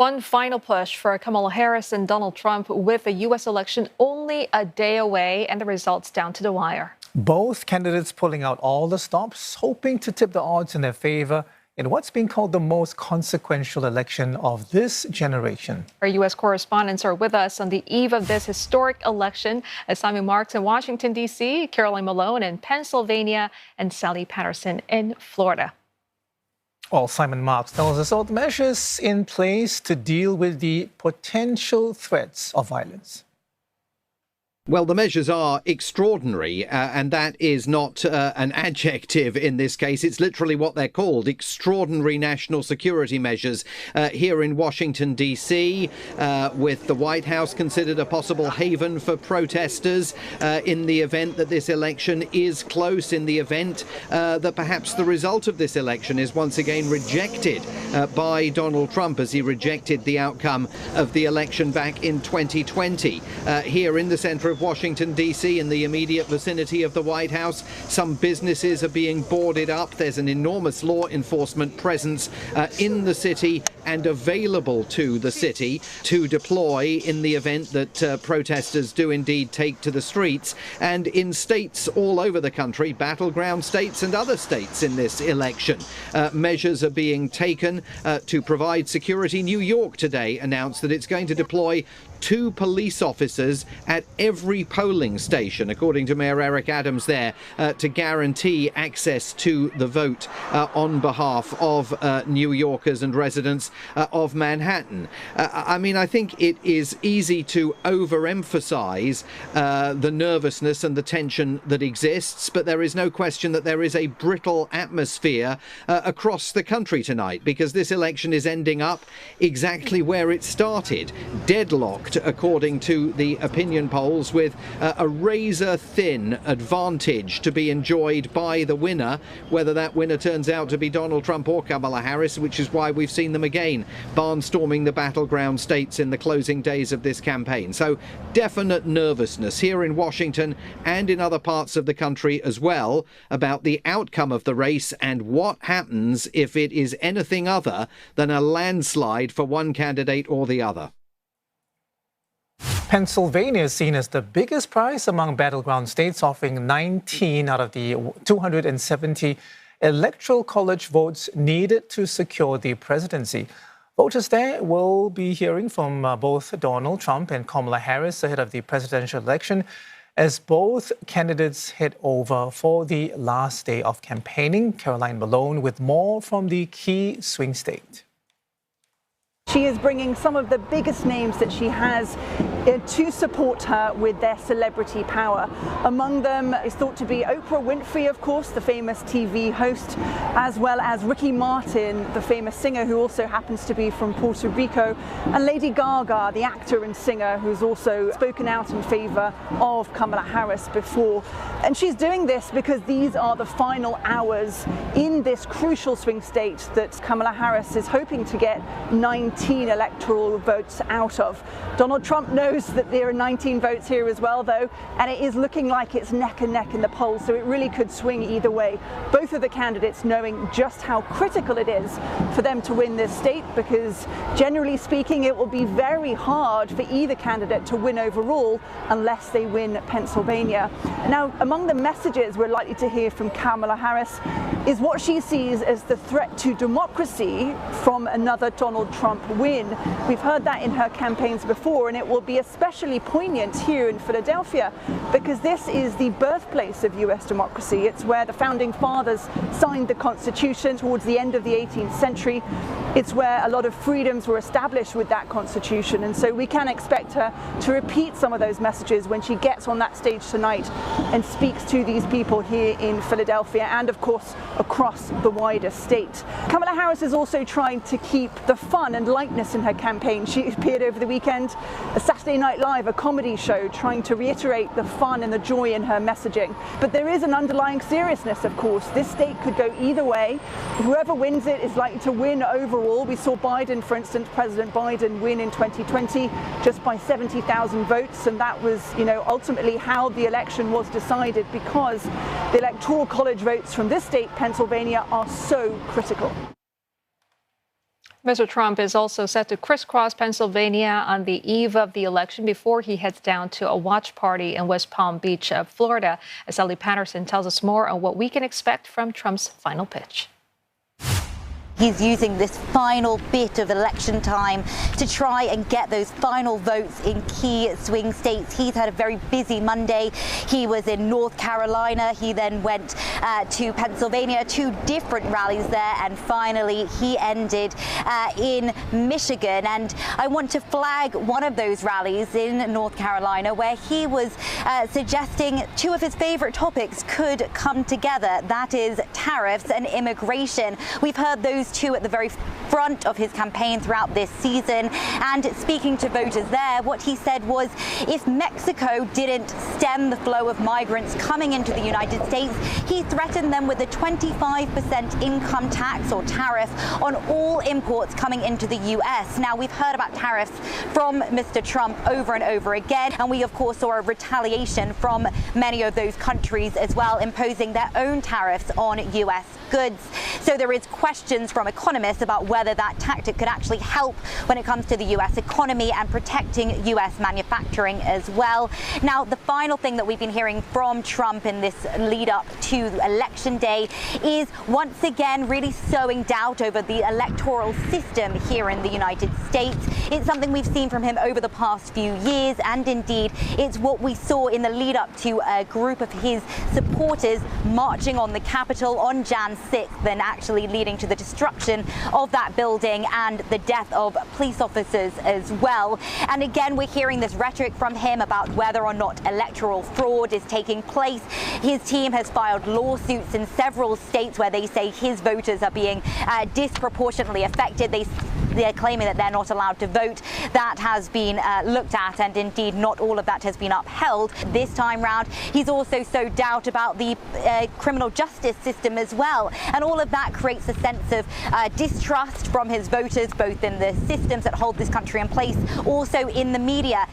One final push for Kamala Harris and Donald Trump with the U.S. election only a day away and the results down to the wire. Both candidates pulling out all the stops, hoping to tip the odds in their favor in what's being called the most consequential election of this generation. Our U.S. correspondents are with us on the eve of this historic election. Simon Marks in Washington, D.C., Caroline Malone in Pennsylvania, and Sally Patterson in Florida. Well, Simon Marks tells us all the measures in place to deal with the potential threats of violence. Well, the measures are extraordinary, and that is not an adjective in this case. It's literally what they're called, extraordinary national security measures here in Washington, D.C., with the White House considered a possible haven for protesters in the event that this election is close, in the event that perhaps the result of this election is once again rejected by Donald Trump as he rejected the outcome of the election back in 2020. Here in the centre of Washington, D.C., in the immediate vicinity of the White House, some businesses are being boarded up. There's an enormous law enforcement presence in the city and available to the city to deploy in the event that protesters do indeed take to the streets. And in states all over the country, battleground states and other states in this election, measures are being taken to provide security. New York today announced that it's going to deploy 2 police officers at every polling station, according to Mayor Eric Adams there, to guarantee access to the vote on behalf of New Yorkers and residents of Manhattan. I mean, I think it is easy to overemphasize the nervousness and the tension that exists, but there is no question that there is a brittle atmosphere across the country tonight, because this election is ending up exactly where it started, deadlocked, according to the opinion polls, with a razor-thin advantage to be enjoyed by the winner, whether that winner turns out to be Donald Trump or Kamala Harris, which is why we've seen them again barnstorming the battleground states in the closing days of this campaign. So definite nervousness here in Washington and in other parts of the country as well about the outcome of the race and what happens if it is anything other than a landslide for one candidate or the other. Pennsylvania is seen as the biggest prize among battleground states, offering 19 out of the 270 electoral college votes needed to secure the presidency. Voters there will be hearing from both Donald Trump and Kamala Harris ahead of the presidential election, as both candidates head over for the last day of campaigning. Caroline Malone with more from the key swing state. She is bringing some of the biggest names that she has to support her with their celebrity power. Among them is thought to be Oprah Winfrey, of course, the famous TV host, as well as Ricky Martin, the famous singer who also happens to be from Puerto Rico, and Lady Gaga, the actor and singer who's also spoken out in favor of Kamala Harris before. And she's doing this because these are the final hours in this crucial swing state that Kamala Harris is hoping to get 19 electoral votes out of. Donald Trump knows that there are 19 votes here as well, though, and it is looking like it's neck and neck in the polls, so it really could swing either way. Both of the candidates knowing just how critical it is for them to win this state, because generally speaking, it will be very hard for either candidate to win overall unless they win Pennsylvania. Now, among the messages we're likely to hear from Kamala Harris is what she sees as the threat to democracy from another Donald Trump win. We've heard that in her campaigns before, and it will be especially poignant here in Philadelphia because this is the birthplace of US democracy. It's where the founding fathers signed the Constitution towards the end of the 18th century. It's where a lot of freedoms were established with that Constitution, and so we can expect her to repeat some of those messages when she gets on that stage tonight and speaks to these people here in Philadelphia and, of course, across the wider state. Kamala Harris is also trying to keep the fun and lightness in her campaign. She appeared over the weekend at Saturday Night Live, a comedy show, trying to reiterate the fun and the joy in her messaging. But there is an underlying seriousness, of course. This state could go either way. Whoever wins it is likely to win overall. We saw Biden, for instance, President Biden win in 2020 just by 70,000 votes, and that was, ultimately how the election was decided, because the electoral college votes from this state, Pennsylvania, are so critical. Mr. Trump is also set to crisscross Pennsylvania on the eve of the election before he heads down to a watch party in West Palm Beach, Florida. As Sally Patterson tells us more on what we can expect from Trump's final pitch. He's using this final bit of election time to try and get those final votes in key swing states. He's had a very busy Monday. He was in North Carolina. He then went to Pennsylvania, 2 different rallies there. And finally, he ended in Michigan. And I want to flag one of those rallies in North Carolina where he was suggesting 2 of his favorite topics could come together. That is tariffs and immigration. We've heard those 2 at the very front of his campaign throughout this season. And speaking to voters there, what he said was if Mexico didn't stem the flow of migrants coming into the United States, he threatened them with a 25% income tax or tariff on all imports coming into the U.S. Now, we've heard about tariffs from Mr. Trump over and over again, and we, of course, saw a retaliation from many of those countries as well, imposing their own tariffs on U.S. goods. So there is questions from economists about whether that tactic could actually help when it comes to the U.S. economy and protecting U.S. manufacturing as well. Now, the final thing that we've been hearing from Trump in this lead up to Election Day is once again really sowing doubt over the electoral system here in the United States. It's something we've seen from him over the past few years, and indeed it's what we saw in the lead up to a group of his supporters marching on the Capitol on Jan 6th, and actually leading to the destruction of that building and the death of police officers as well. And again, we're hearing this rhetoric from him about whether or not electoral fraud is taking place. His team has filed lawsuits in several states where they say his voters are being disproportionately affected. They're claiming that they're not allowed to vote. That has been looked at, and indeed not all of that has been upheld this time round. He's also sowed doubt about the criminal justice system as well, and all of that creates a sense of distrust from his voters, both in the systems that hold this country in place, also in the media.